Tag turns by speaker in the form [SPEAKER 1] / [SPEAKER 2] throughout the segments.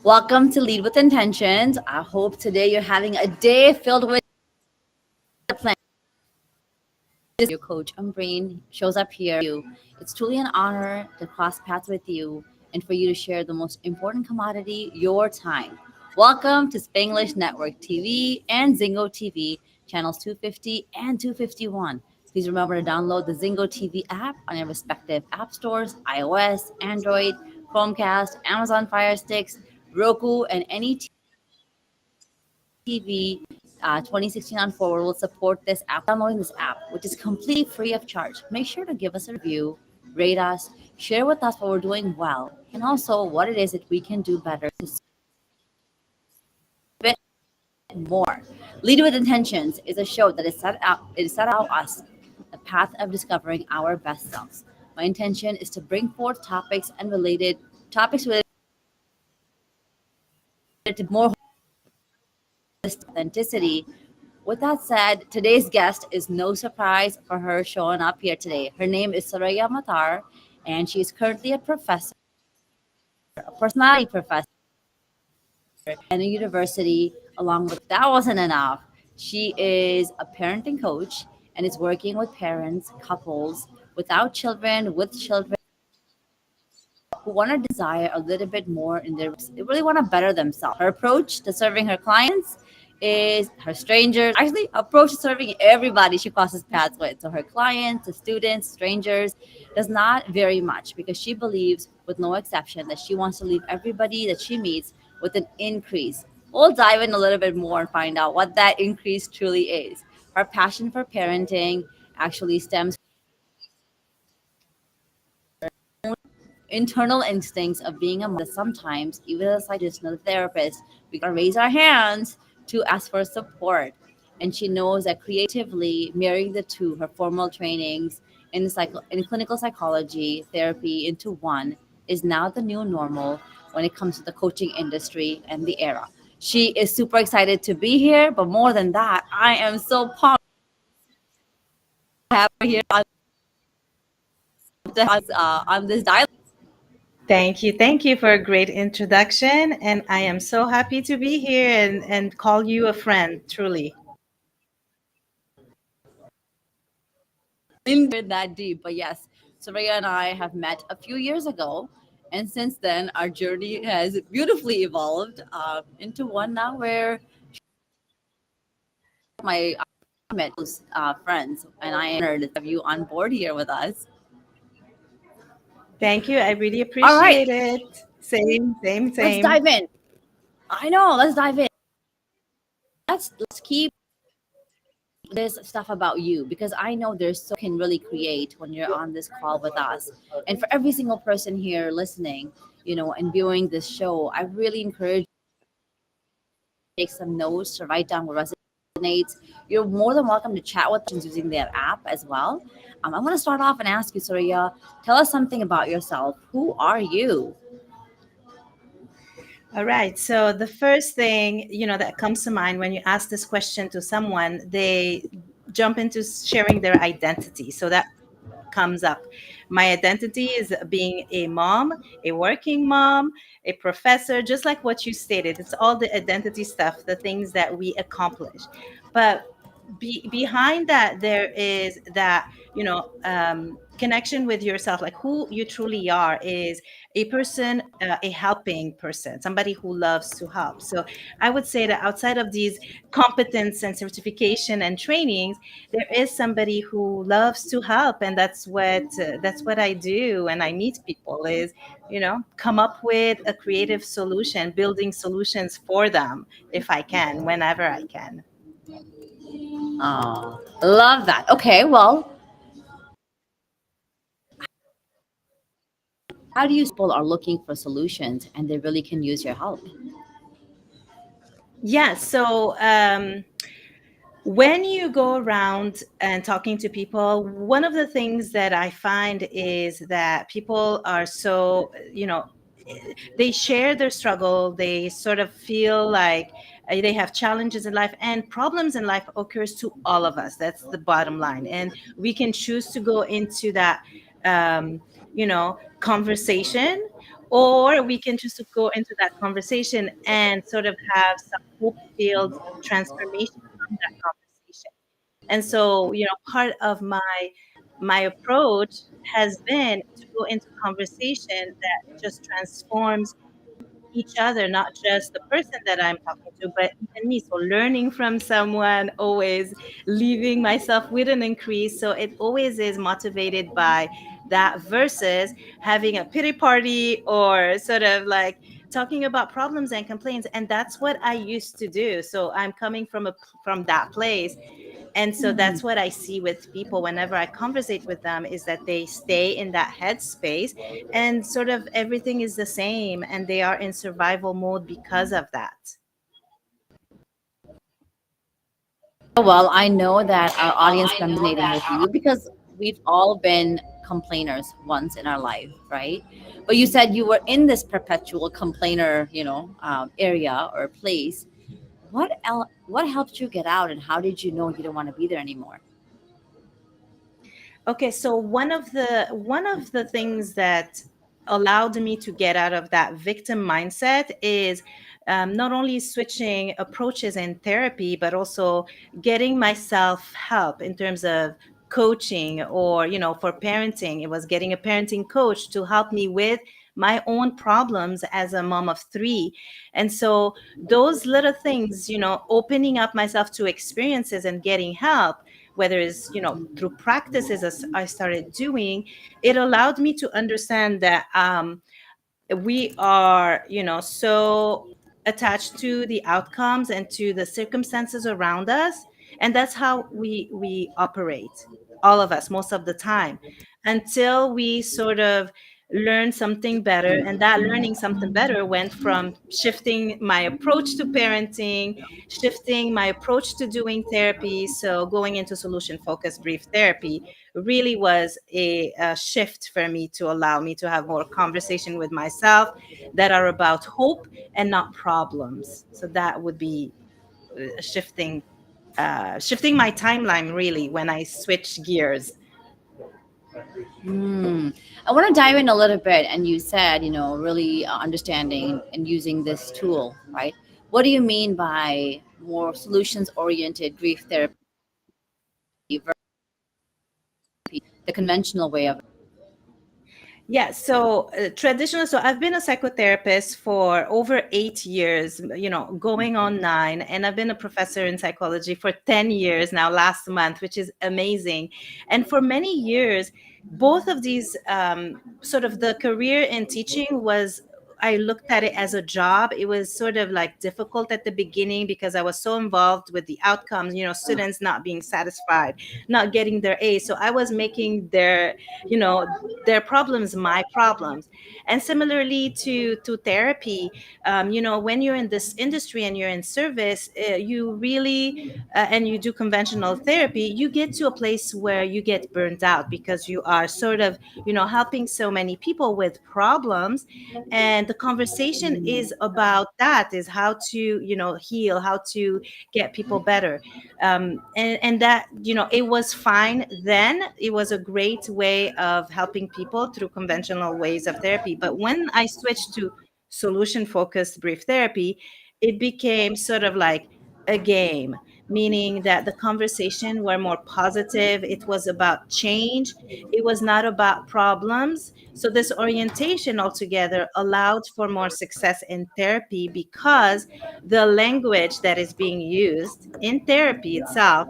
[SPEAKER 1] Welcome to Lead with Intentions. I hope today you're having a day filled with plans. Your coach Ambereen shows up here. It's truly an honor to cross paths with you and for you to share the most important commodity, your time. Welcome to Spanglish Network TV and Zingo TV, channels 250 and 251. Please remember to download the Zingo TV app on your respective app stores, iOS, Android, Chromecast, Amazon Fire Sticks, Roku, and any TV 2016 on forward will support this app. Downloading this app, which is completely free of charge. Make sure to give us a review, rate us, share with us what we're doing well, and also what it is that we can do better to serve more. Lead with Intentions is a show that is set out us the path of discovering our best selves. My intention is to bring forth topics related to more authenticity. With that said, today's guest is no surprise for her showing up here today. Her name is Souraya Matar, and she's currently a professor, a personality professor at a university. Along with that wasn't enough, she is a parenting coach and is working with parents, couples without children, with children who want to desire a little bit more in their they really want to better themselves. Her approach to serving her clients is her strangers, actually approach to serving everybody she crosses paths with. So her clients, the students, strangers, does not vary much because she believes, with no exception, that she wants to leave everybody that she meets with an increase. We'll dive in a little bit more and find out what that increase truly is. Her passion for parenting actually stems internal instincts of being a mother. Sometimes, even as a psychologist and a therapist, we gotta raise our hands to ask for support. And she knows that creatively marrying the two, her formal trainings in clinical psychology, therapy into one, is now the new normal when it comes to the coaching industry and the era. She is super excited to be here, but more than that, I am so pumped to have her here on this dialogue.
[SPEAKER 2] Thank you. Thank you for a great introduction. And I am so happy to be here and call you a friend, truly.
[SPEAKER 1] In that deep. But yes, Soraya and I have met a few years ago. And since then, our journey has beautifully evolved into one now where my met friends, and I am honored to have you on board here with us.
[SPEAKER 2] Thank you. I really
[SPEAKER 1] All right,
[SPEAKER 2] appreciate it. Same, same,
[SPEAKER 1] let's
[SPEAKER 2] same.
[SPEAKER 1] dive in. I know, let's dive in. Let's keep this stuff about you because I know there's so can really create when you're on this call with us. And for every single person here listening, and viewing this show, I really encourage you to take some notes to write down what resonates. You're more than welcome to chat with us using that app as well. I'm going to start off and ask you, Surya, tell us something about yourself. Who are you?
[SPEAKER 2] All right. So the first thing, that comes to mind when you ask this question to someone, they jump into sharing their identity. So that comes up. My identity is being a mom, a working mom, a professor, just like what you stated. It's all the identity stuff, the things that we accomplish. But behind that, there is that, connection with yourself, like who you truly are is a person, a helping person, somebody who loves to help. So I would say that outside of these competence and certification and trainings, there is somebody who loves to help, and that's what I do. And I meet people is, come up with a creative solution, building solutions for them if I can, whenever I can.
[SPEAKER 1] Oh, love that. Okay, well, how do you people are looking for solutions and they really can use your help?
[SPEAKER 2] Yeah. So when you go around and talking to people, one of the things that I find is that people are so, they share their struggle. They sort of feel like They have challenges in life, and problems in life occurs to all of us. That's the bottom line. And we can choose to go into that, conversation, or we can choose to go into that conversation and sort of have some hope-filled transformation from that conversation. And so, part of my approach has been to go into conversation that just transforms each other, not just the person that I'm talking to, but even me. So learning from someone, always leaving myself with an increase. So it always is motivated by that versus having a pity party or sort of like talking about problems and complaints. And that's what I used to do. So I'm coming from that place, and so that's what I see with people whenever I conversate with them, is that they stay in that headspace and sort of everything is the same and they are in survival mode because of that.
[SPEAKER 1] Well, I know that our audience members resonating with you because we've all been complainers once in our life, right? But you said you were in this perpetual complainer, area or place. What helped you get out, and how did you know you didn't want to be there anymore?
[SPEAKER 2] Okay, so one of the things that allowed me to get out of that victim mindset is, not only switching approaches in therapy, but also getting myself help in terms of coaching, or for parenting, it was getting a parenting coach to help me with my own problems as a mom of three. And so those little things, opening up myself to experiences and getting help, whether it's through practices as I started doing, it allowed me to understand that we are so attached to the outcomes and to the circumstances around us, and that's how we operate, all of us, most of the time, until we sort of learn something better. And that learning something better went from shifting my approach to parenting, shifting my approach to doing therapy. So going into solution focused brief therapy really was a shift for me to allow me to have more conversation with myself that are about hope and not problems. So that would be shifting my timeline really when I switch gears.
[SPEAKER 1] Hmm. I want to dive in a little bit. And you said, really understanding and using this tool, right? What do you mean by more solutions oriented grief therapy versus the conventional way of?
[SPEAKER 2] Yeah, so traditional. So I've been a psychotherapist for over 8 years, going on nine, and I've been a professor in psychology for 10 years now, last month, which is amazing. And for many years, both of these, sort of the career in teaching was, I looked at it as a job. It was sort of like difficult at the beginning because I was so involved with the outcomes, students not being satisfied, not getting their A. So I was making you know, their problems my problems. And similarly to therapy, when you're in this industry and you're in service, you really and you do conventional therapy, you get to a place where you get burnt out because you are sort of helping so many people with problems. And the conversation is about that, is how to heal, how to get people better. And that, it was fine then. It was a great way of helping people through conventional ways of therapy. But when I switched to solution focused brief therapy, it became sort of like a game, meaning that the conversation were more positive. It was about change. It was not about problems. So this orientation altogether allowed for more success in therapy because the language that is being used in therapy itself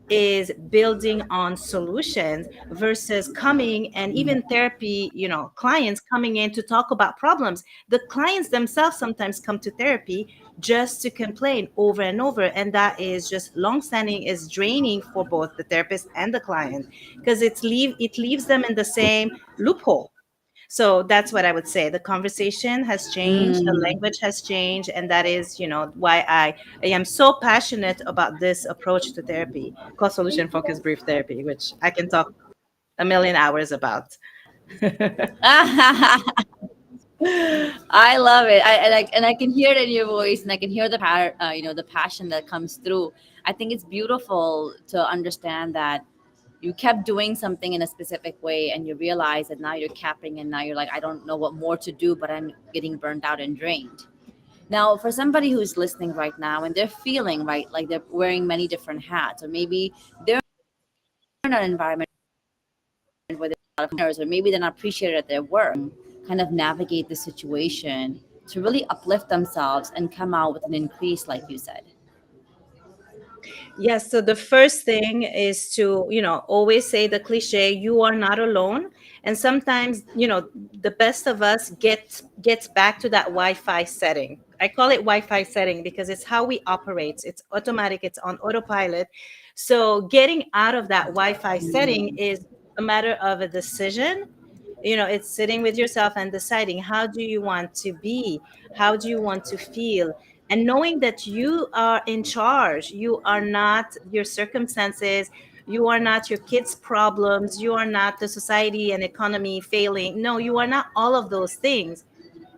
[SPEAKER 2] is building on solutions versus coming, and even therapy, clients coming in to talk about problems. The clients themselves sometimes come to therapy just to complain over and over. And that is just long-standing, is draining for both the therapist and the client, because it leaves them in the same loophole. So that's what I would say. The conversation has changed, the
[SPEAKER 1] Mm.
[SPEAKER 2] language has changed, and that is, why I am so passionate about this approach to therapy called solution focused brief therapy, which I can talk a million hours about.
[SPEAKER 1] I love it. I can hear it in your voice, and I can hear the passion that comes through. I think it's beautiful to understand that you kept doing something in a specific way, and you realize that now you're capping, and now you're like, I don't know what more to do, but I'm getting burned out and drained. Now, for somebody who's listening right now and they're feeling right, like they're wearing many different hats, or maybe they're in an environment where there's a lot of partners, or maybe they're not appreciated at their work, kind of navigate the situation to really uplift themselves and come out with an increase, like you said.
[SPEAKER 2] Yes, so the first thing is to, always say the cliche, you are not alone. And sometimes, the best of us gets back to that Wi-Fi setting. I call it Wi-Fi setting because it's how we operate. It's automatic, it's on autopilot. So getting out of that Wi-Fi setting is a matter of a decision. It's sitting with yourself and deciding, how do you want to be? How do you want to feel? And knowing that you are in charge. You are not your circumstances. You are not your kids' problems. You are not the society and economy failing. No, you are not all of those things.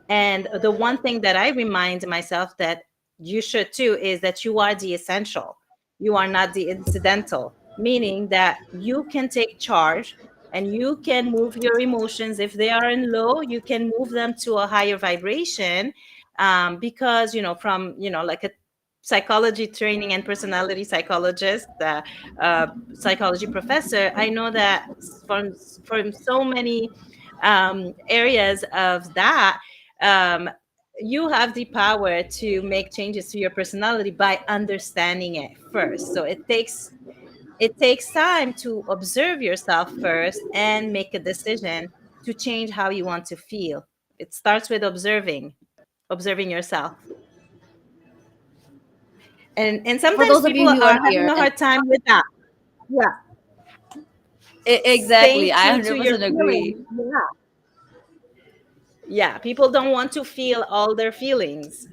[SPEAKER 2] And the one thing that I remind myself that you should too is that you are the essential. You are not the incidental, meaning that you can take charge and you can move your emotions. If they are in low, you can move them to a higher vibration. Because, from, like a psychology training and personality psychologist, psychology professor, I know that from so many areas of that, um, you have the power to make changes to your personality by understanding it first. So it takes time to observe yourself first and make a decision to change how you want to feel. It starts with observing yourself. And
[SPEAKER 1] For
[SPEAKER 2] sometimes
[SPEAKER 1] those of
[SPEAKER 2] people
[SPEAKER 1] you who
[SPEAKER 2] are
[SPEAKER 1] are
[SPEAKER 2] having
[SPEAKER 1] here,
[SPEAKER 2] a
[SPEAKER 1] and
[SPEAKER 2] hard time with that. Yeah,
[SPEAKER 1] exactly,
[SPEAKER 2] staying
[SPEAKER 1] I
[SPEAKER 2] true to your
[SPEAKER 1] 100%
[SPEAKER 2] feelings.
[SPEAKER 1] agree.
[SPEAKER 2] Yeah, yeah, people don't want to feel all their feelings.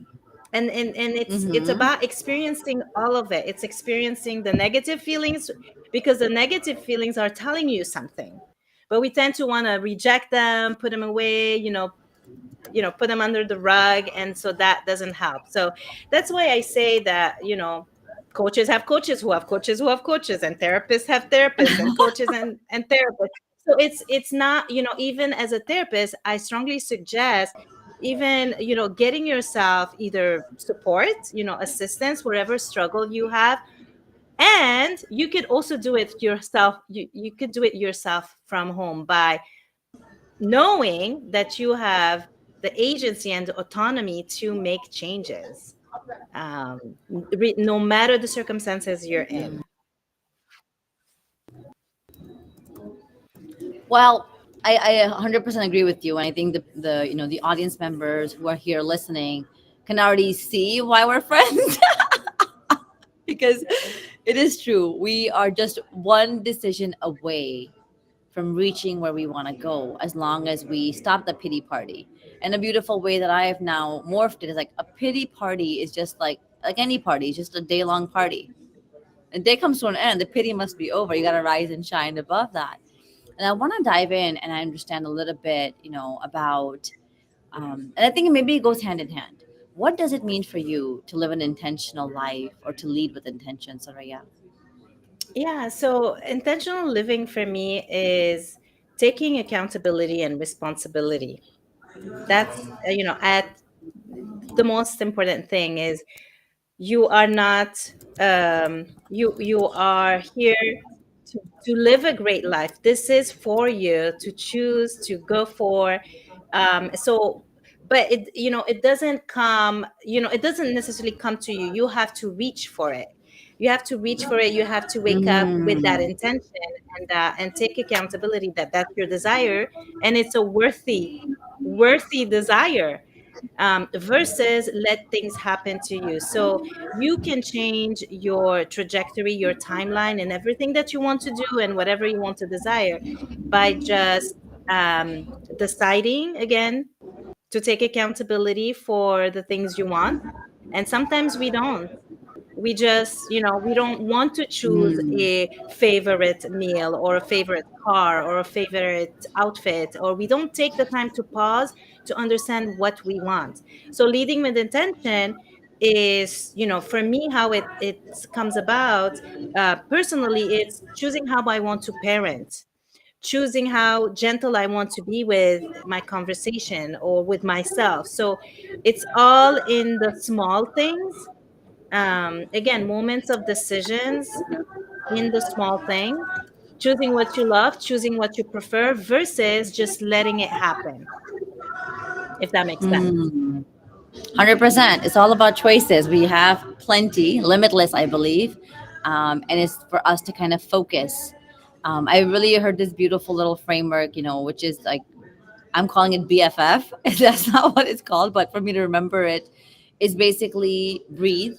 [SPEAKER 2] And it's
[SPEAKER 1] Mm-hmm.
[SPEAKER 2] about experiencing all of it. It's experiencing the negative feelings, because the negative feelings are telling you something, but we tend to want to reject them, put them away, put them under the rug, and so that doesn't help. So that's why I say that, coaches have coaches who have coaches who have coaches, and therapists have therapists, and coaches and therapists. So it's not, even as a therapist, I strongly suggest, even, getting yourself either support, assistance, whatever struggle you have. And you could also do it yourself. You could do it yourself from home by knowing that you have the agency and the autonomy to make changes, no matter the circumstances you're in.
[SPEAKER 1] Well, I 100% agree with you, and I think the audience members who are here listening can already see why we're friends. Because it is true, we are just one decision away from reaching where we want to go, as long as we stop the pity party. And a beautiful way that I have now morphed it is like, a pity party is just like any party, it's just a day long party. The day comes to an end, the pity must be over. You got to rise and shine above that. And I want to dive in and I understand a little bit, about, and I think maybe it goes hand in hand. What does it mean for you to live an intentional life, or to lead with intention, Saraya?
[SPEAKER 2] Yeah, so intentional living for me is taking accountability and responsibility. That's, at the most important thing is, you are not, you are here to live a great life. This is for you to choose to go for. So but it doesn't come, it doesn't necessarily come to you. You have to reach for it. You have to reach for it. You have to wake up with that
[SPEAKER 1] Mm.
[SPEAKER 2] intention, and take accountability that that's your desire, and it's a worthy desire, versus let things happen to you. So you can change your trajectory, your timeline, and everything that you want to do and whatever you want to desire by just, deciding again to take accountability for the things you want. And sometimes we don't. We just, we don't want to choose
[SPEAKER 1] Mm,
[SPEAKER 2] a favorite meal or a favorite car or a favorite outfit, or we don't take the time to pause to understand what we want. So leading with intention is, for me, how it comes about. Personally, it's choosing how I want to parent, choosing how gentle I want to be with my conversation or with myself. So it's all in the small things. Again, moments of decisions in the small things, choosing what you love, choosing what you prefer versus just letting it happen, if that makes sense.
[SPEAKER 1] mm. 100%. It's all about choices. We have plenty, limitless, I believe. And it's for us to kind of focus. I really heard this beautiful little framework, which is like, I'm calling it BFF. That's not what it's called, but for me to remember it, is basically breathe,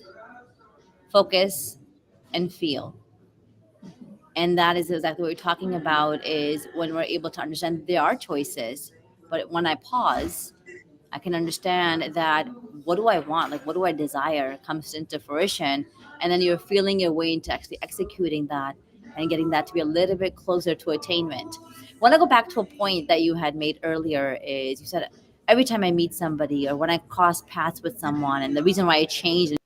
[SPEAKER 1] focus, and feel. And that is exactly what we're talking about, is when we're able to understand there are choices, but when I pause, I can understand that what do I want, like what do I desire, comes into fruition, and then you're feeling your way into actually executing that and getting that to be a little bit closer to attainment. I want to go back to a point that you had made earlier. Is you said every time I meet somebody or when I cross paths with someone, and the reason why I changed and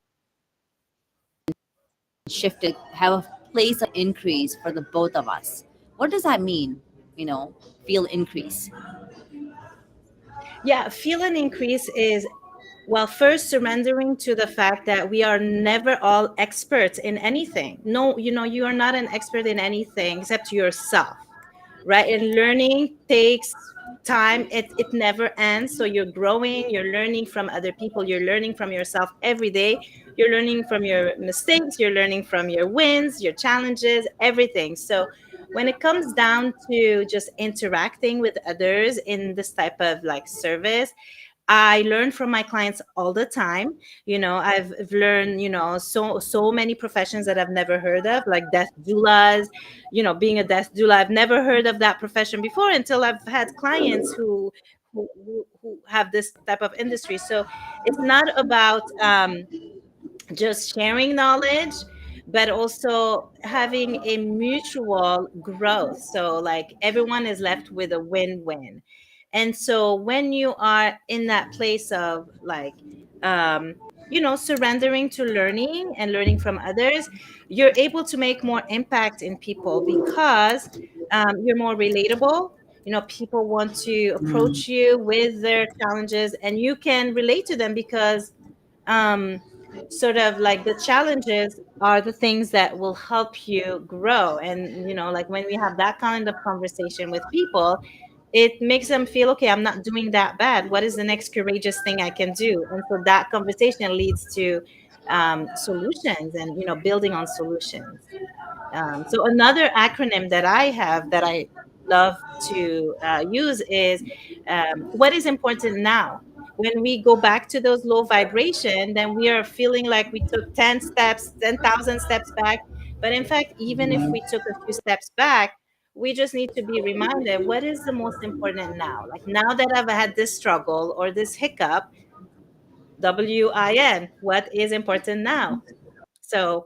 [SPEAKER 1] shifted have a place of increase for the both of us. What does that mean? Feel increase.
[SPEAKER 2] Yeah, feel an increase is, well, first surrendering to the fact that we are never all experts in anything. No, you are not an expert in anything except yourself, right? And learning takes time. It never ends. So you're growing, you're learning from other people, you're learning from yourself every day. You're learning from your mistakes, you're learning from your wins, your challenges, everything. So when it comes down to just interacting with others in this type of like service, I learn from my clients all the time. I've learned, so many professions that I've never heard of, like death doulas. Being a death doula, I've never heard of that profession before until I've had clients who have this type of industry. So it's not about just sharing knowledge, but also having a mutual growth. So, like, everyone is left with a win win. And so, when you are in that place of like, surrendering to learning and learning from others, you're able to make more impact in people because you're more relatable. People want to
[SPEAKER 1] Mm,
[SPEAKER 2] approach you with their challenges, and you can relate to them because um, sort of like the challenges are the things that will help you grow. And like when we have that kind of conversation with people, it makes them feel, okay, I'm not doing that bad. What is the next courageous thing I can do? And so that conversation leads to solutions and building on solutions. So another acronym that I have that I love to use is what is important now. When we go back to those low vibration, then we are feeling like we took 10 steps, 10,000 steps back. But in fact, even if we took a few steps back, we just need to be reminded what is the most important now. Like now that I've had this struggle or this hiccup, WIN, what is important now? So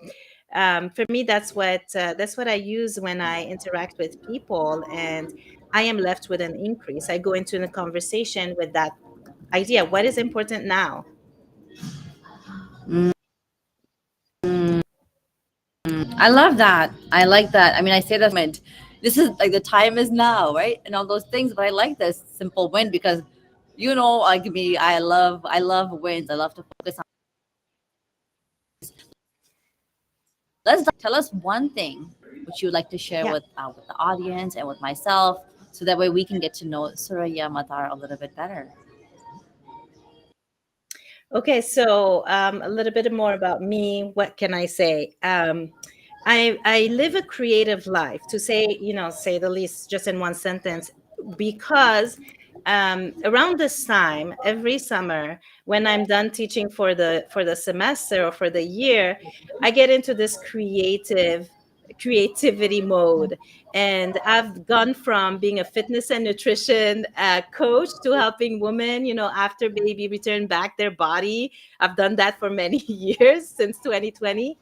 [SPEAKER 2] for me, that's what I use when I interact with people, and I am left with an increase. I go into the conversation with that idea. What is important now?
[SPEAKER 1] mm, I love that. I like that. I mean, I say that moment. This is like the time is now, right? And all those things. But I like this simple win because, like me, I love wins. I love to focus on. Let's tell us one thing which you'd like to share
[SPEAKER 2] Yeah.
[SPEAKER 1] with the audience and with myself, so that way we can get to know Souraya Matar a little bit better.
[SPEAKER 2] Okay, so a little bit more about me. What can I say? I live a creative life, to say the least, just in one sentence, because around this time every summer, when I'm done teaching for the semester or for the year, I get into this creative creativity mode. And I've gone from being a fitness and nutrition coach to helping women, after baby return back their body. I've done that for many years since 2020,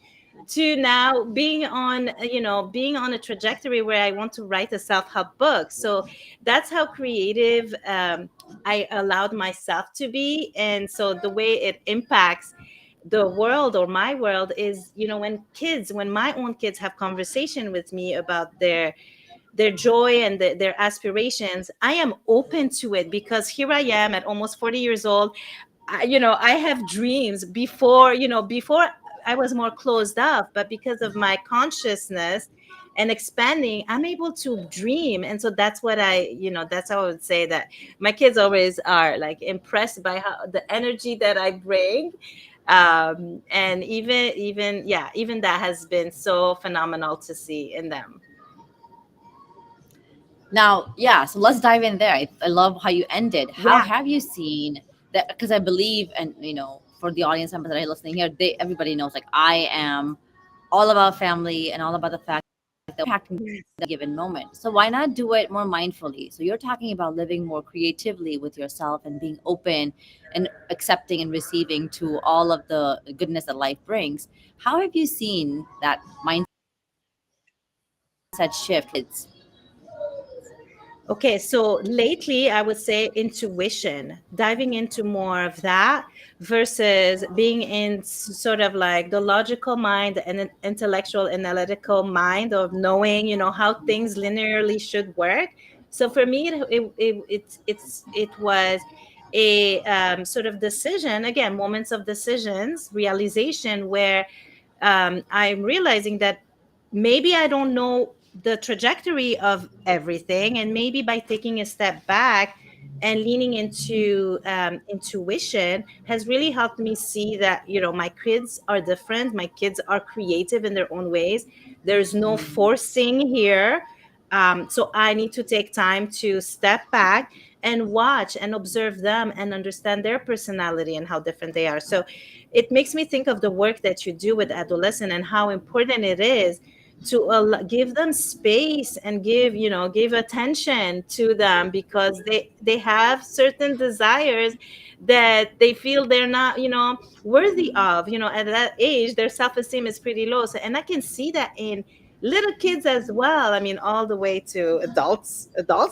[SPEAKER 2] to now being on a trajectory where I want to write a self-help book. So that's how creative I allowed myself to be. And so the way it impacts the world, or my world, is, when my own kids have conversation with me about their joy and their aspirations, I am open to it, because here I am at almost 40 years old. I have dreams before I was more closed up, but because of my consciousness and expanding, I'm able to dream. And so that's what that's how I would say that my kids always are like impressed by how the energy that I bring. And even that has been so phenomenal to see in them.
[SPEAKER 1] Now, yeah, so let's dive in there. I love how you ended. How
[SPEAKER 2] Yeah.
[SPEAKER 1] have you seen that? Because I believe, and for the audience members that are listening here, everybody knows, like, I am all about family and all about the fact that we're impacting the given moment. So why not do it more mindfully? So you're talking about living more creatively with yourself and being open and accepting and receiving to all of the goodness that life brings. How have you seen that mindset shift? It's
[SPEAKER 2] Okay, so lately I would say intuition, diving into more of that versus being in sort of like the logical mind and an intellectual analytical mind of knowing, how things linearly should work. So for me, it was a sort of decision, again, moments of decisions, realization, where I'm realizing that maybe I don't know the trajectory of everything, and maybe by taking a step back and leaning into intuition has really helped me see that my kids are different. My kids are creative in their own ways. There's no forcing here. So I need to take time to step back and watch and observe them and understand their personality and how different they are. So it makes me think of the work that you do with adolescent and how important it is to give them space and give attention to them, because they have certain desires that they feel they're not worthy of. At that age, their self-esteem is pretty low. So, and I can see that in little kids as well. I mean, all the way to adults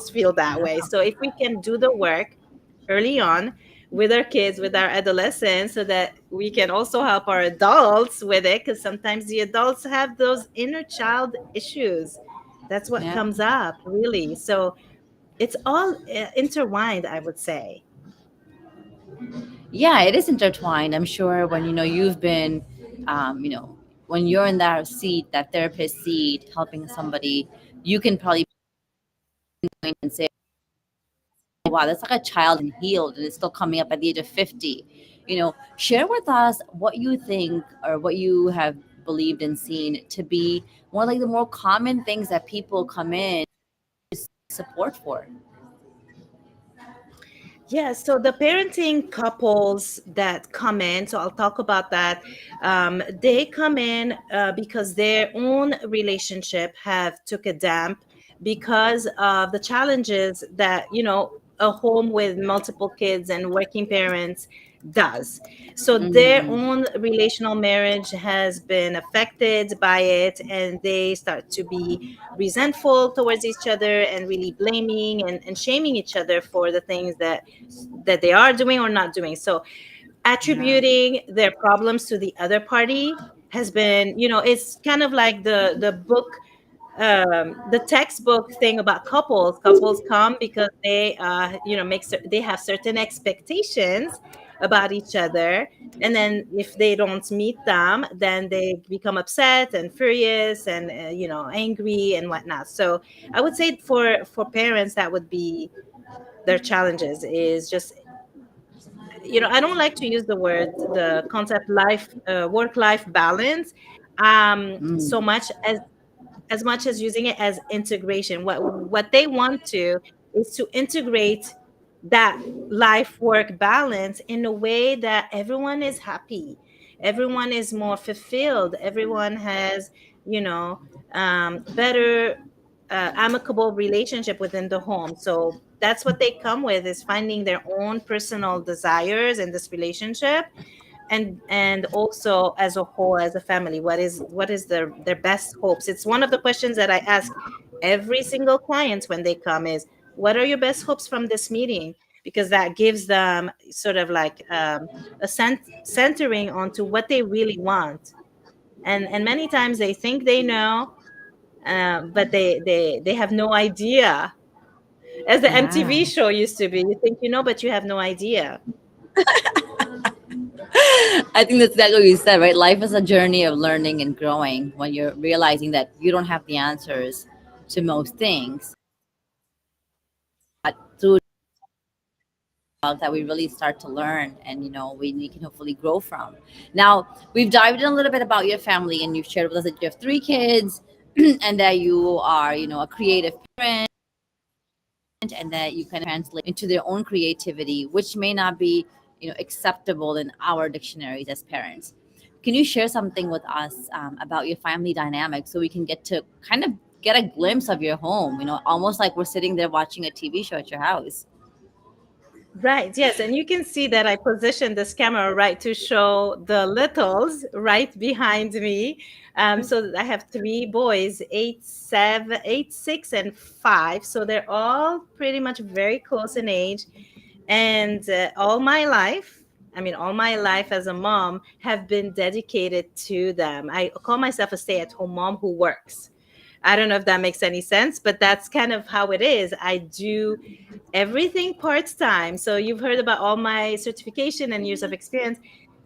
[SPEAKER 2] feel that way. So if we can do the work early on with our kids, with our adolescents, so that we can also help our adults with it, because sometimes the adults have those inner child issues. That's what
[SPEAKER 1] yeah.
[SPEAKER 2] comes up, really. So it's all intertwined, I would say.
[SPEAKER 1] Yeah, it is intertwined. I'm sure when you've been, when you're in that seat, that therapist seat, helping somebody, you can probably point and say, "Wow, that's like a child and healed, and it's still coming up at the age of 50." Share with us what you think or what you have believed and seen to be more like the more common things that people come in support for.
[SPEAKER 2] Yeah, so the parenting couples that come in, so I'll talk about that. They come in because their own relationship have took a damp because of the challenges that a home with multiple kids and working parents does. So their
[SPEAKER 1] Mm-hmm.
[SPEAKER 2] own relational marriage has been affected by it, and they start to be resentful towards each other and really blaming and shaming each other for the things that they are doing or not doing. So
[SPEAKER 1] Yeah.
[SPEAKER 2] attributing their problems to the other party has been, it's kind of like the book, the textbook thing about couples come because they they have certain expectations about each other, and then if they don't meet them, then they become upset and furious and angry and whatnot. So I would say for parents, that would be their challenges, is just I don't like to use the concept work life balance
[SPEAKER 1] Mm.
[SPEAKER 2] so much as using it as integration. What they want to is to integrate that life work balance in a way that everyone is happy, everyone is more fulfilled, everyone has you know, better amicable relationship within the home. So that's what they come with, is finding their own personal desires in this relationship, and also as a whole, as a family, what is their best hopes. It's one of the questions that I ask every single client when they come is, what are your best hopes from this meeting? Because that gives them sort of like a centering onto what they really want. And many times they think they know, but they have no idea. As the
[SPEAKER 1] Yeah.
[SPEAKER 2] MTV show used to be, you think you know, but you have no idea.
[SPEAKER 1] I think that's exactly what you said, right? Life is a journey of learning and growing when you're realizing that you don't have the answers to most things. But through that we really start to learn and we can hopefully grow from. Now, we've dived in a little bit about your family and you've shared with us that you have 3 kids and that you are, a creative parent and that you can translate into their own creativity, which may not be, acceptable in our dictionaries as parents. Can you share something with us about your family dynamic so we can get to kind of get a glimpse of your home, almost like we're sitting there watching a TV show at your house?
[SPEAKER 2] Right, yes. And you can see that I positioned this camera right to show the littles right behind me. So I have 3 boys, 8, 7, 8, 6, and 5. So they're all pretty much very close in age. And all my life, I mean, all my life as a mom have been dedicated to them. I call myself a stay-at-home mom who works. I don't know if that makes any sense, but that's kind of how it is. I do everything part time. So you've heard about all my certification and years of experience.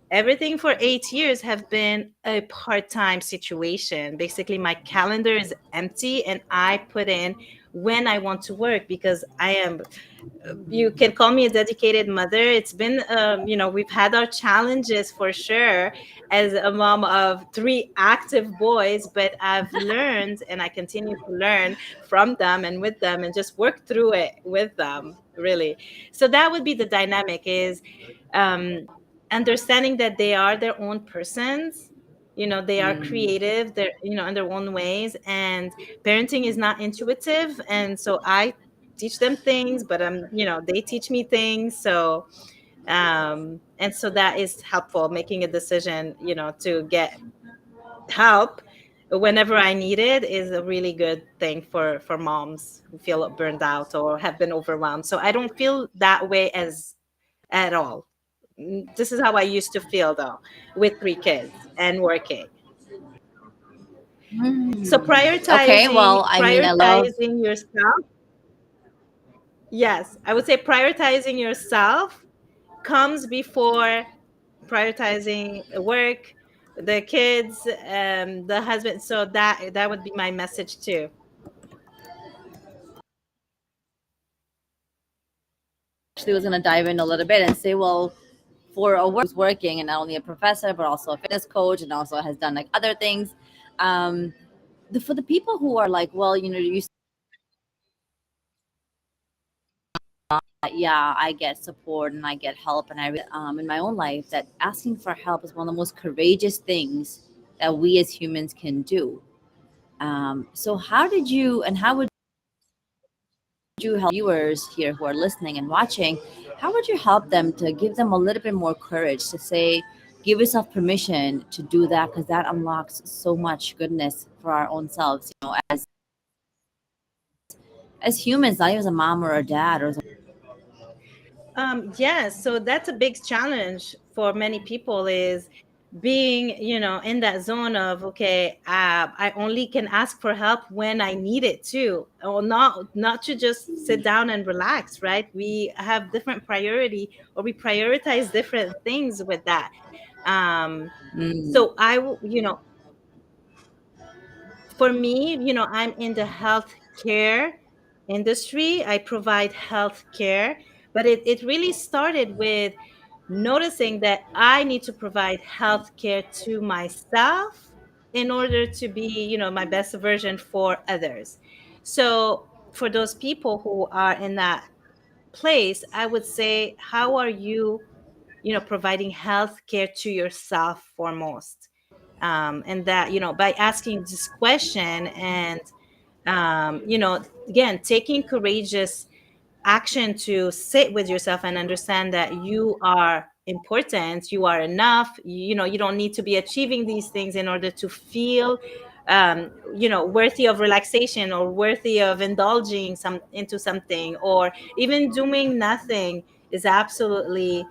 [SPEAKER 2] Everything for 8 years have been a part time situation. Basically, my calendar is empty and I put in when I want to work, because I am, you can call me a dedicated mother. It's been, we've had our challenges for sure as a mom of 3 active boys, but I've learned and I continue to learn from them and with them and just work through it with them, really. So that would be the dynamic, is um, understanding that they are their own persons. They are
[SPEAKER 1] Mm.
[SPEAKER 2] creative, they're, in their own ways, and parenting is not intuitive. And so I teach them things, but they teach me things. So and so that is helpful, making a decision, to get help whenever I need it is a really good thing for moms who feel burned out or have been overwhelmed. So I don't feel that way as at all. This is how I used to feel, though, with 3 kids and working. So
[SPEAKER 1] Okay,
[SPEAKER 2] prioritizing
[SPEAKER 1] well, I mean, I love.
[SPEAKER 2] prioritizing yourself. Yes, I would say prioritizing yourself comes before prioritizing work, the kids, the husband. So that would be my message too.
[SPEAKER 1] Actually was going to dive in a little bit and say, well, for a work who's working and not only a professor but also a fitness coach and also has done like other things, um, for the people who are like, well, you yeah, I get support and I get help, and I in my own life that asking for help is one of the most courageous things that we as humans can do. So how would you help viewers here who are listening and watching? How would you help them to give them a little bit more courage to say, give yourself permission to do that because that unlocks so much goodness for our own selves, as humans, not even as a mom or a dad or
[SPEAKER 2] Yes, so that's a big challenge for many people, is being, in that zone of, okay, I only can ask for help when I need it too, or not to just sit down and relax, right? We have different priority, or we prioritize different things with that. Um,
[SPEAKER 1] mm,
[SPEAKER 2] so for me, I'm in the healthcare industry. I provide healthcare, but it really started with noticing that I need to provide healthcare to myself in order to be, my best version for others. So for those people who are in that place, I would say, how are you, providing healthcare to yourself foremost? And that, by asking this question, and again, taking courageous action to sit with yourself and understand that you are important, you are enough. You don't need to be achieving these things in order to feel worthy of relaxation, or worthy of indulging into something, or even doing nothing is absolutely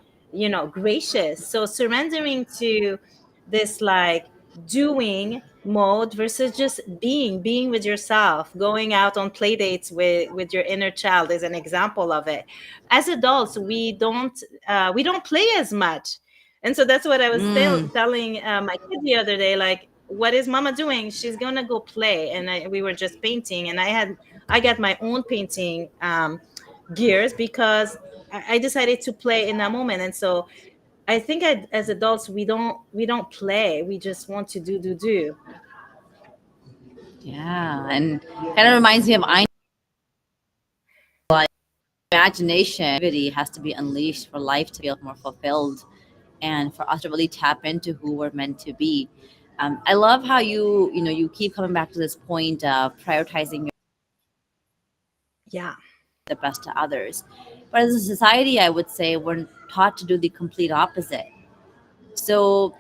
[SPEAKER 2] gracious. So surrendering to this, like, doing mode versus just being with yourself, going out on play dates with your inner child is an example of it. As adults, we don't play as much. And so that's what I was
[SPEAKER 1] Mm,
[SPEAKER 2] telling my kid the other day, like, what is mama doing? She's gonna go play. And we were just painting, and I got my own painting gears, because I decided to play in that moment. And so I think, as adults, we don't play. We just want to do.
[SPEAKER 1] yeah, and kind of reminds me of I like imagination activity has to be unleashed for life to feel more fulfilled and for us to really tap into who we're meant to be. I love how you keep coming back to this point of prioritizing
[SPEAKER 2] Yeah.
[SPEAKER 1] the best to others. But as a society, I would say we're taught to do the complete opposite. So,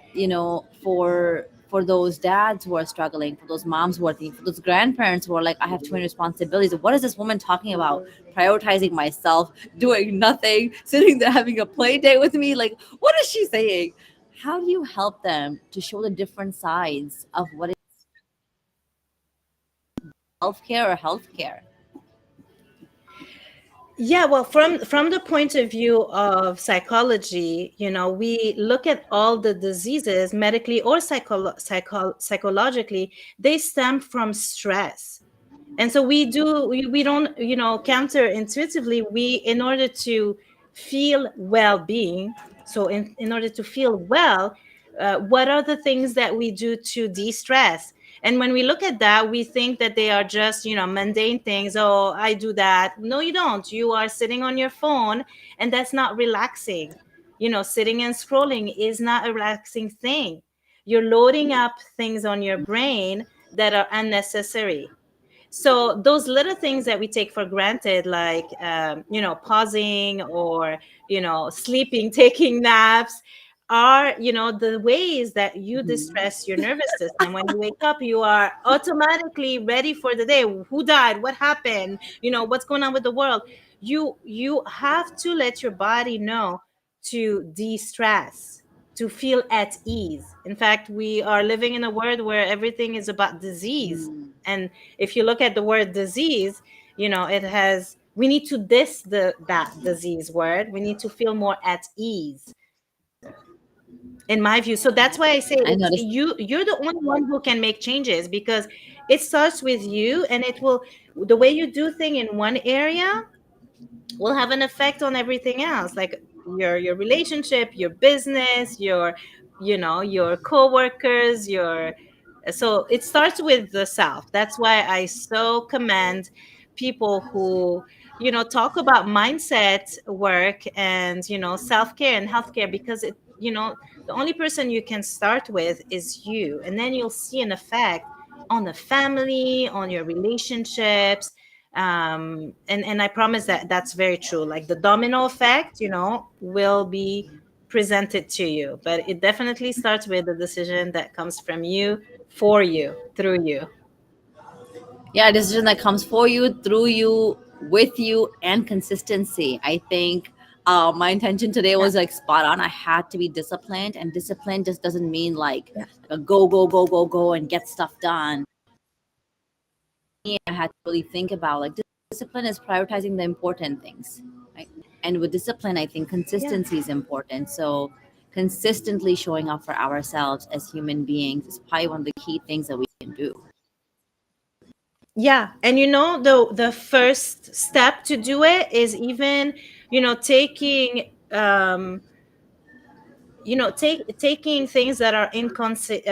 [SPEAKER 1] for those dads who are struggling, for those moms who are thinking, for those grandparents who are like, I have too many responsibilities. What is this woman talking about? Prioritizing myself, doing nothing, sitting there having a play date with me. Like, what is she saying? How do you help them to show the different sides of what is self-care or healthcare?
[SPEAKER 2] Yeah, well, from the point of view of psychology, we look at all the diseases, medically or psychologically, they stem from stress. And so we don't, counterintuitively, we in order to feel well-being, so in order to feel well, what are the things that we do to de-stress? And when we look at that, we think that they are just, mundane things. Oh, I do that. No, you don't. You are sitting on your phone, and that's not relaxing. Sitting and scrolling is not a relaxing thing. You're loading up things on your brain that are unnecessary. So those little things that we take for granted, like pausing, or sleeping, taking naps, are the ways that you
[SPEAKER 1] Mhm.
[SPEAKER 2] distress your nervous system. When you wake up, you are automatically ready for the day. Who died? What happened? What's going on with the world? You have to let your body know to de-stress, to feel at ease. In fact, we are living in a world where everything is about disease.
[SPEAKER 1] Mm.
[SPEAKER 2] And if you look at the word disease, it has, we need to diss that disease word. We need to feel more at ease, in my view. So that's why I say,
[SPEAKER 1] I
[SPEAKER 2] it's
[SPEAKER 1] noticed.
[SPEAKER 2] you're the only one who can make changes, because it starts with you, and it will, the way you do thing in one area will have an effect on everything else, like your relationship, your business, your coworkers, your so it starts with the self. That's why I so commend people who talk about mindset work, and self-care and healthcare, because the only person you can start with is you, and then you'll see an effect on the family, on your relationships. And I promise that that's very true. Like, the domino effect, will be presented to you, but it definitely starts with the decision that comes from you, for you, through you.
[SPEAKER 1] Yeah, a decision that comes for you, through you, with you, and consistency. I think my intention today
[SPEAKER 2] Yeah.
[SPEAKER 1] was like spot on. I had to be disciplined, and discipline just doesn't mean like
[SPEAKER 2] Yeah.
[SPEAKER 1] a go, go, go, go, go and get stuff done. I had to really think about like discipline is prioritizing the important things, right? And with discipline, I think
[SPEAKER 2] Yeah.
[SPEAKER 1] consistency is important. So consistently showing up for ourselves as human beings is probably one of the key things that we can do.
[SPEAKER 2] Yeah. And the first step to do it is even, taking taking things that are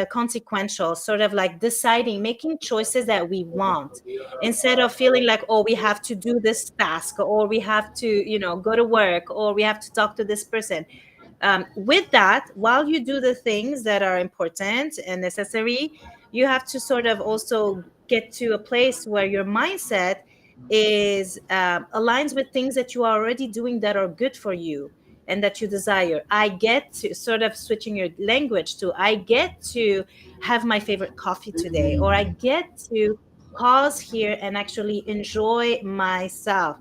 [SPEAKER 2] consequential, sort of like deciding, making choices that we want, instead of feeling like, oh, we have to do this task, or we have to go to work, or we have to talk to this person. With that, while you do the things that are important and necessary, you have to sort of also get to a place where your mindset is aligns with things that you are already doing that are good for you and that you desire. I get to sort of switching your language to I get to have my favorite coffee today, or I get to pause here and actually enjoy myself.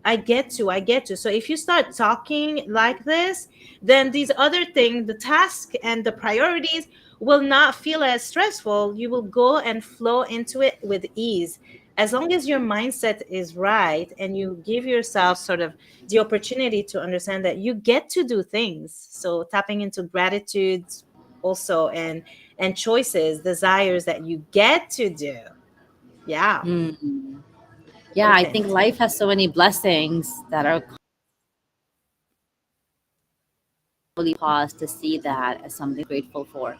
[SPEAKER 2] I get to. So if you start talking like this, then these other things, the task and the priorities, will not feel as stressful. You will go and flow into it with ease. As long as your mindset is right and you give yourself sort of the opportunity to understand that you get to do things. So tapping into gratitude also, and choices, desires that you get to do. Yeah,
[SPEAKER 1] Yeah, I think
[SPEAKER 2] open.
[SPEAKER 1] life has so many blessings that are really pause to see that as something grateful for.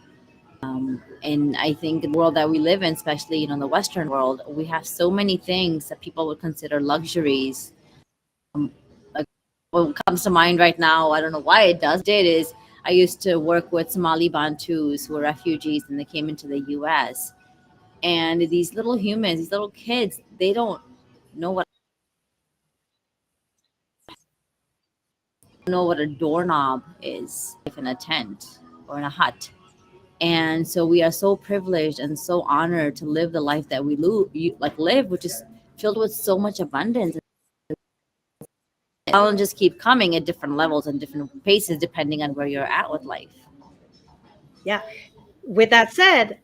[SPEAKER 1] And I think in the world that we live in, especially the Western world, we have so many things that people would consider luxuries. Like what comes to mind right now, I don't know why it does. Did is I used to work with Somali Bantus who were refugees and they came into the U.S. And these little humans, these little kids, they don't know what a doorknob is in a tent or in a hut. And so we are so privileged and so honored to live the life that live, which is filled with so much abundance. Challenges keep coming at different levels and different paces depending on where you're at with life.
[SPEAKER 2] Yeah. With that said,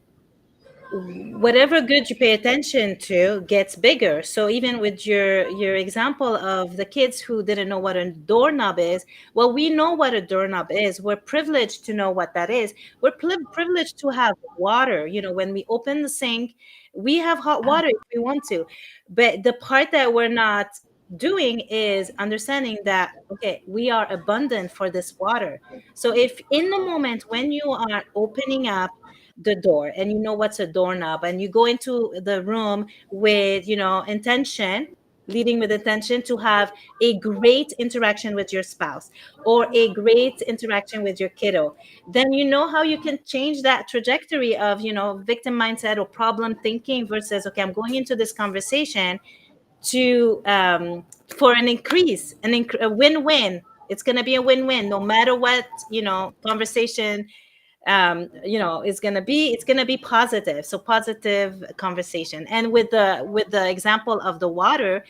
[SPEAKER 2] whatever good you pay attention to gets bigger. So even with your example of the kids who didn't know what a doorknob is, well, we know what a doorknob is. We're privileged to know what that is. We're privileged to have water. When we open the sink, we have hot water if we want to. But the part that we're not doing is understanding that, okay, we are abundant for this water. So if in the moment when you are opening up the door and you know what's a doorknob, and you go into the room with intention, leading with intention to have a great interaction with your spouse or a great interaction with your kiddo, then you know how you can change that trajectory of victim mindset or problem thinking versus, okay, I'm going into this conversation to for an increase, a win-win. It's going to be a win-win no matter what conversation it's gonna be positive. So positive conversation. And with the example of the water,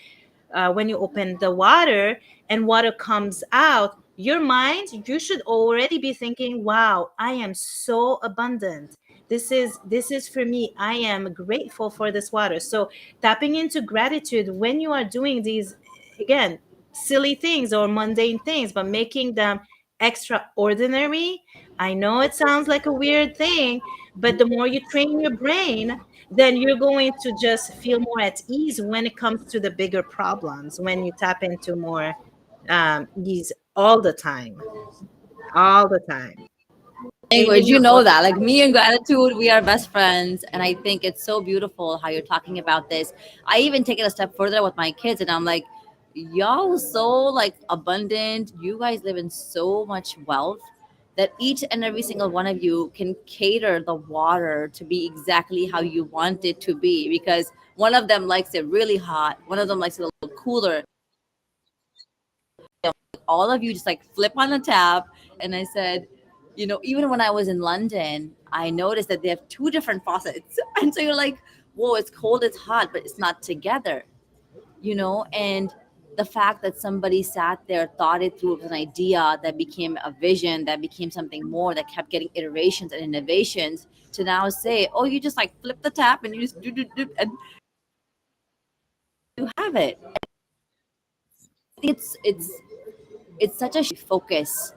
[SPEAKER 2] when you open the water and water comes out, your mind, you should already be thinking, wow, I am so abundant. This is for me. I am grateful for this water. So tapping into gratitude when you are doing these, again, silly things or mundane things, but making them extraordinary. I know it sounds like a weird thing, but the more you train your brain, then you're going to just feel more at ease when it comes to the bigger problems, when you tap into more ease all the time, all the time,
[SPEAKER 1] Language,
[SPEAKER 2] in
[SPEAKER 1] you
[SPEAKER 2] your
[SPEAKER 1] know that. Like me and
[SPEAKER 2] autopilot.
[SPEAKER 1] gratitude, we are best friends. And I think it's so beautiful how you're talking about this. I even take it a step further with my kids, and I'm like, y'all so like abundant. You guys live in so much wealth that each and every single one of you can cater the water to be exactly how you want it to be. Because one of them likes it really hot, one of them likes it a little cooler. All of you just like flip on the tap. And I said, even when I was in London, I noticed that they have two different faucets. And so you're like, whoa, it's cold, it's hot, but it's not together, and the fact that somebody sat there, thought it through, with an idea that became a vision, that became something more, that kept getting iterations and innovations to now say, oh, you just like flip the tap and you just do, and you have it. I think it's such a focus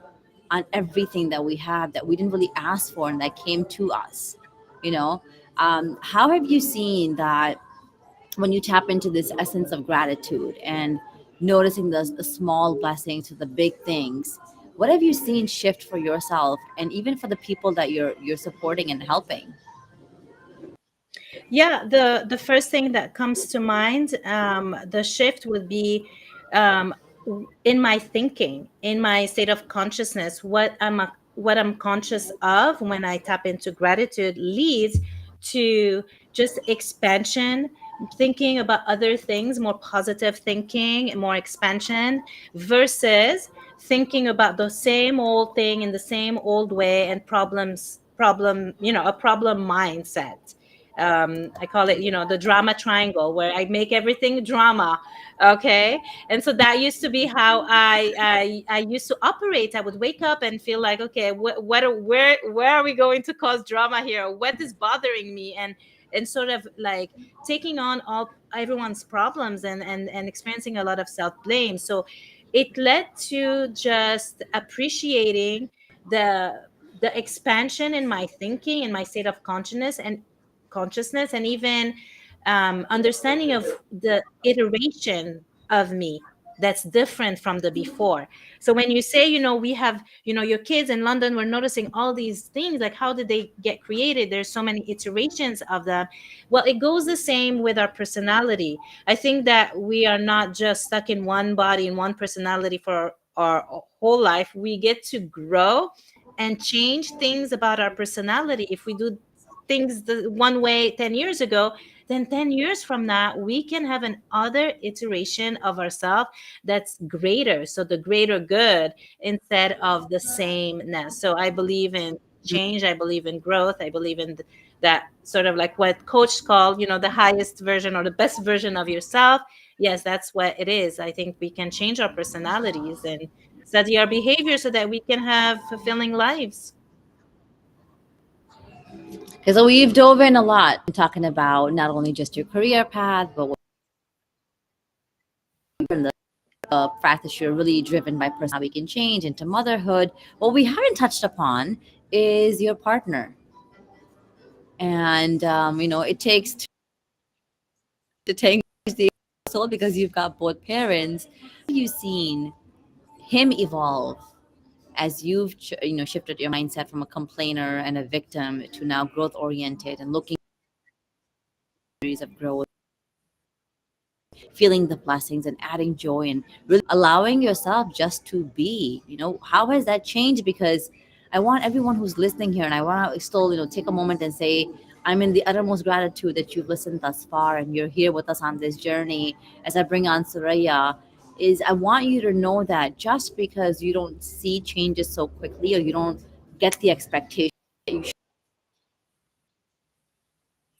[SPEAKER 1] on everything that we have that we didn't really ask for and that came to us. You know, how have you seen that when you tap into this essence of gratitude and noticing the small blessings to the big things? What have you seen shift for yourself and even for the people that you're supporting and helping?
[SPEAKER 2] Yeah, the first thing that comes to mind, the shift would be in my thinking, in my state of consciousness, what I'm conscious of when I tap into gratitude leads to just expansion, thinking about other things, more positive thinking, more expansion, versus thinking about the same old thing in the same old way, and a problem mindset. I call it, the drama triangle, where I make everything drama. Okay. And so that used to be how I used to operate. I would wake up and feel like, okay, where are we going to cause drama here? What is bothering me? And sort of like taking on all everyone's problems, and experiencing a lot of self blame. So it led to just appreciating the the expansion in my thinking, in my state of consciousness, and even understanding of the iteration of me that's different from the before. So when you say, we have, your kids in London were noticing all these things, like how did they get created? There's so many iterations of them. Well, it goes the same with our personality. I think that we are not just stuck in one body and one personality for our whole life. We get to grow and change things about our personality. If we do things the one way 10 years ago, then 10 years from now we can have an other iteration of ourselves that's greater, so the greater good instead of the sameness. So I believe in change, I believe in growth, I believe in that, sort of like what coach called, the highest version or the best version of yourself. Yes, that's what it is. I think we can change our personalities and study our behavior so that we can have fulfilling lives.
[SPEAKER 1] Okay, so we've dove in a lot talking about not only just your career path, but what the fact that you're really driven by personal, how we can change into motherhood. What we haven't touched upon is your partner. And, it takes to tango the soul because you've got both parents. You've seen him evolve as you've shifted your mindset from a complainer and a victim to now growth oriented and looking of growth, feeling the blessings and adding joy and really allowing yourself just to be. How has that changed? Because I want everyone who's listening here, and I want to still take a moment and say I'm in the uttermost gratitude that you've listened thus far and you're here with us on this journey. As I bring on Souraya, is I want you to know that just because you don't see changes so quickly, or you don't get the expectation that you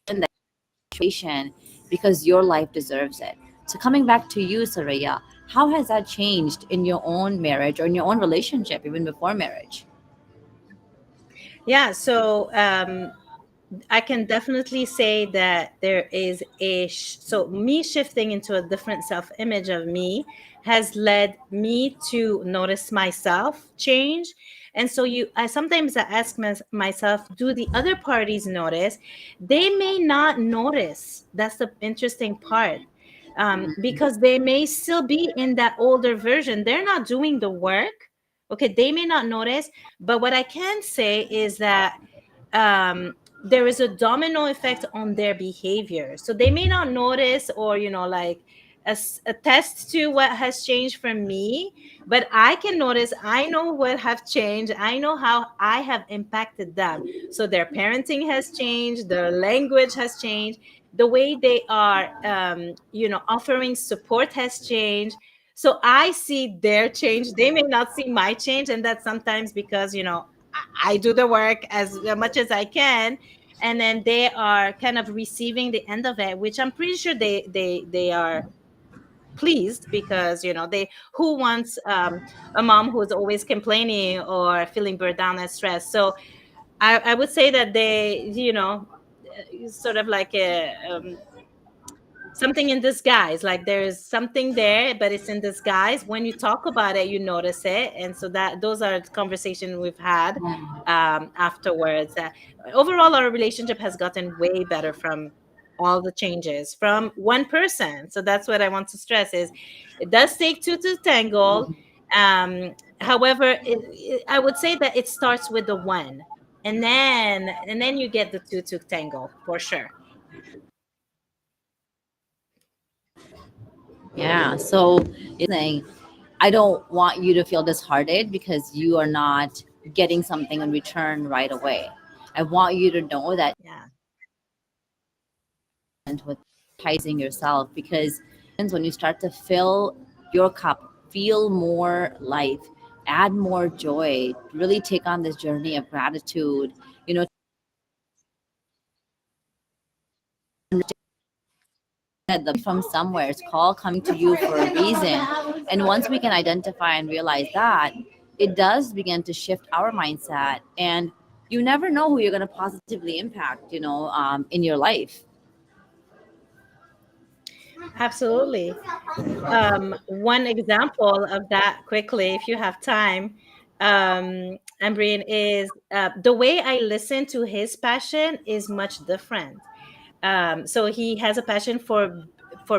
[SPEAKER 1] should, situation, because your life deserves it. So coming back to you, Saraya, how has that changed in your own marriage or in your own relationship, even before marriage?
[SPEAKER 2] Yeah, so I can definitely say that there is so me shifting into a different self image of me has led me to notice myself change. And so I sometimes I ask myself, do the other parties notice? They may not notice. That's the interesting part. Because they may still be in that older version. They're not doing the work. Okay, they may not notice. But what I can say is that there is a domino effect on their behavior. So they may not notice, or, like attest to what has changed from me, but I can notice. I know what have changed. I know how I have impacted them. So their parenting has changed, their language has changed, the way they are, offering support has changed. So I see their change. They may not see my change. And that's sometimes because, I do the work as much as I can, and then they are kind of receiving the end of it, which I'm pretty sure they are pleased, because they who wants a mom who's always complaining or feeling burnt down and stressed. So I would say that they, sort of like a something in disguise, like there's something there but it's in disguise. When you talk about it, you notice it. And so that those are the conversations we've had afterwards. Overall, our relationship has gotten way better from all the changes from one person. So that's what I want to stress is it does take two to tangle. However, I would say that it starts with the one, and then you get the two to tangle for sure.
[SPEAKER 1] Yeah. So it's saying I don't want you to feel disheartened because you are not getting something in return right away. I want you to know that
[SPEAKER 2] Yeah,
[SPEAKER 1] with prioritizing yourself, because when you start to fill your cup, feel more life, add more joy, really take on this journey of gratitude, you know, from somewhere. It's called coming to you for a reason. And once we can identify and realize that, it does begin to shift our mindset. And you never know who you're going to positively impact, in your life.
[SPEAKER 2] absolutely. One example of that quickly, if you have time, Ambreen, is the way I listen to his passion is much different. So he has a passion for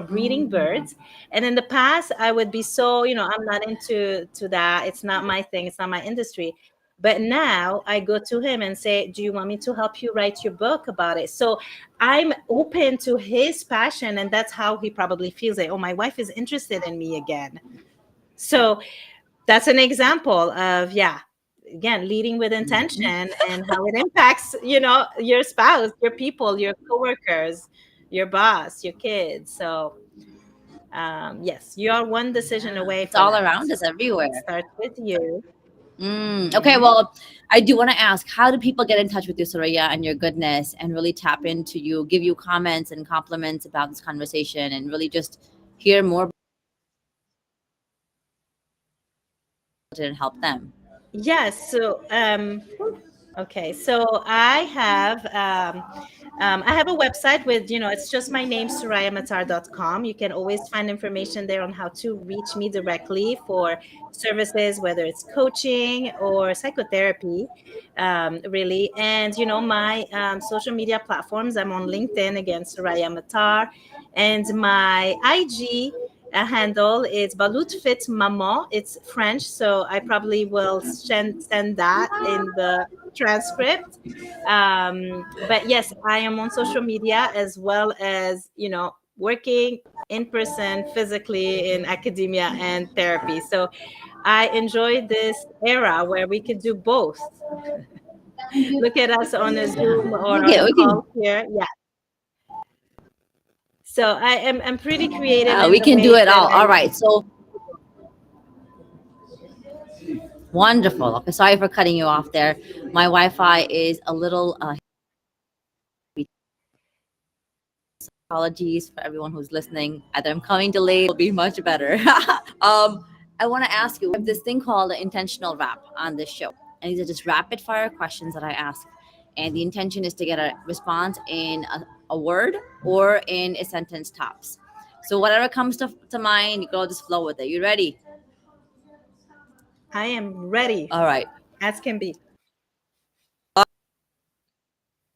[SPEAKER 2] breeding birds, and in the past I would be so, I'm not into that. It's not my thing. It's not my industry. But now I go to him and say, do you want me to help you write your book about it? So I'm open to his passion, and that's how he probably feels like, oh, my wife is interested in me again. So that's an example of, yeah, again, leading with intention and how it impacts, your spouse, your people, your coworkers, your boss, your kids. So yes, you are one decision
[SPEAKER 1] Yeah,
[SPEAKER 2] away
[SPEAKER 1] it's
[SPEAKER 2] for
[SPEAKER 1] all
[SPEAKER 2] that.
[SPEAKER 1] around
[SPEAKER 2] So
[SPEAKER 1] us everywhere.
[SPEAKER 2] it starts with you.
[SPEAKER 1] Okay,
[SPEAKER 2] Hmm.
[SPEAKER 1] well, I do want to ask, how do people get in touch with you, Soraya, and your goodness, and really tap into you, give you comments and compliments about this conversation, and really just hear more about it and help them?
[SPEAKER 2] Yes. So okay, so I have a website with, it's just my name, surayamatar.com. You can always find information there on how to reach me directly for services, whether it's coaching or psychotherapy, really. And, my social media platforms, I'm on LinkedIn, again, Souraya Matar, and my IG handle is Balut Fit Maman. It's French, so I probably will send that in the transcript. But yes, I am on social media as well as, working in person, physically in academia and therapy. So I enjoyed this era where we could do both. Look at us on a Zoom or on a
[SPEAKER 1] We can,
[SPEAKER 2] call here. Yeah. So I'm pretty creative in
[SPEAKER 1] we
[SPEAKER 2] the
[SPEAKER 1] can do
[SPEAKER 2] ways
[SPEAKER 1] it
[SPEAKER 2] that
[SPEAKER 1] all.
[SPEAKER 2] I
[SPEAKER 1] All
[SPEAKER 2] like
[SPEAKER 1] right. So wonderful. Okay, sorry for cutting you off there. My Wi-Fi is a little. Apologies for everyone who's listening. Either I'm coming delayed, it'll be much better. I want to ask you. We have this thing called the intentional wrap on this show, and these are just rapid fire questions that I ask, and the intention is to get a response in a word or in a sentence tops. So whatever comes to mind, you go just flow with it. You ready?
[SPEAKER 2] I am ready
[SPEAKER 1] All right.
[SPEAKER 2] as can be.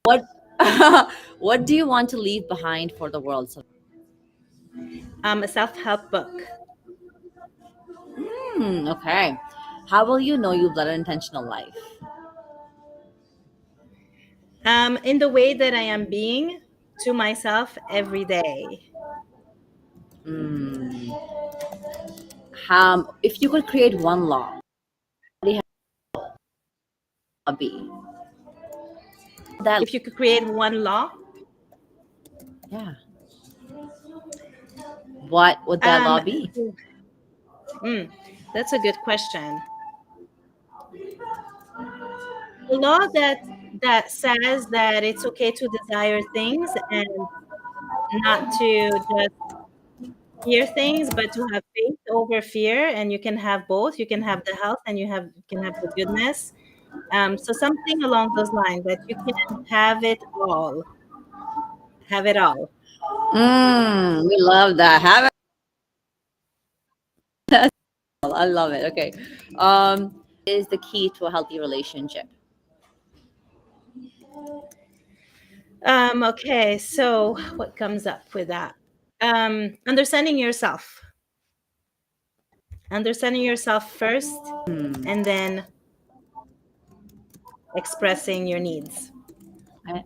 [SPEAKER 1] What what do you want to leave behind for the world? So,
[SPEAKER 2] A self-help book.
[SPEAKER 1] okay. How will you know you've led an intentional life?
[SPEAKER 2] In the way that I am being to myself every day.
[SPEAKER 1] Mm. If you could create one law, what would it be? That
[SPEAKER 2] If you could create one law,
[SPEAKER 1] yeah. What would that law
[SPEAKER 2] um,
[SPEAKER 1] be?
[SPEAKER 2] mm, that's a good question. A law that says that it's okay to desire things and not to just fear things, but to have faith over fear, and you can have both. You can have the health, and you can have the goodness. So something along those lines that you can have it all, have it all.
[SPEAKER 1] We love that. Have it. I love it. Okay. Is the key to a healthy relationship?
[SPEAKER 2] Okay, so what comes up with that? Understanding yourself. Understanding yourself first, and then expressing your needs.
[SPEAKER 1] I,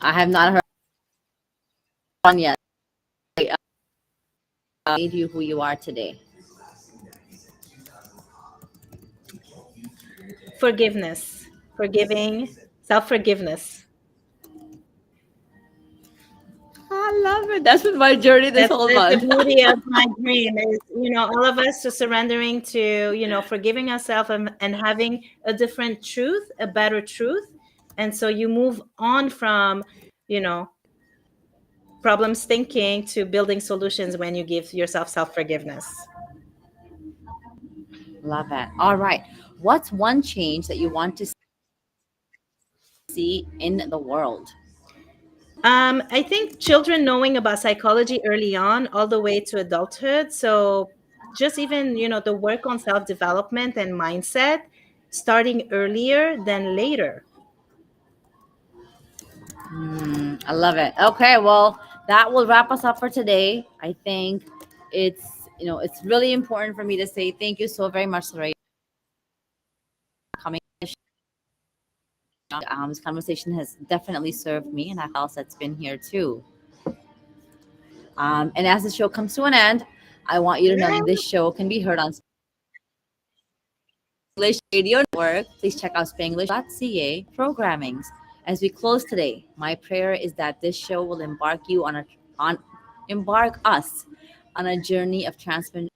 [SPEAKER 1] I have not heard one yet. made you who you are today?
[SPEAKER 2] Forgiveness, forgiving, self-forgiveness.
[SPEAKER 1] I love it. That's been my journey this whole
[SPEAKER 2] That's the
[SPEAKER 1] month.
[SPEAKER 2] beauty of my dream is, all of us to surrendering to, forgiving ourselves and having a different truth, a better truth. And so you move on from, you know, problems thinking to building solutions when you give yourself self-forgiveness.
[SPEAKER 1] Love it. All right. What's one change that you want to see in the world?
[SPEAKER 2] I think children knowing about psychology early on, all the way to adulthood. So just even, the work on self-development and mindset starting earlier than later.
[SPEAKER 1] I love it. Okay, well, that will wrap us up for today. I think it's really important for me to say thank you so very much, Soraya, for coming. This conversation has definitely served me, and I else that's been here too. And as the show comes to an end, I want you to know that this show can be heard on English Radio Network. Please check out spanglish.ca programmings. As we close today, my prayer is that this show will on embark us on a journey of transformation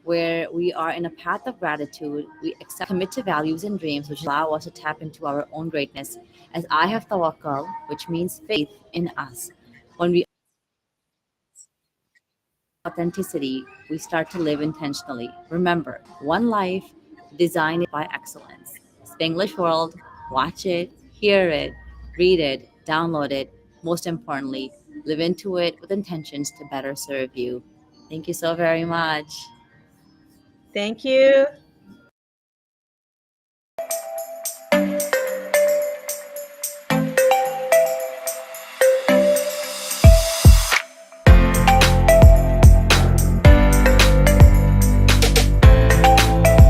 [SPEAKER 1] where we are in a path of gratitude. We accept, commit to values and dreams which allow us to tap into our own greatness. As I have tawakkal, which means faith in us. When we authenticity, we start to live intentionally. Remember, one life designed by excellence. Spanglish World, watch it, hear it, read it, download it. Most importantly, live into it with intentions to better serve you. Thank you so very much.
[SPEAKER 2] Thank you.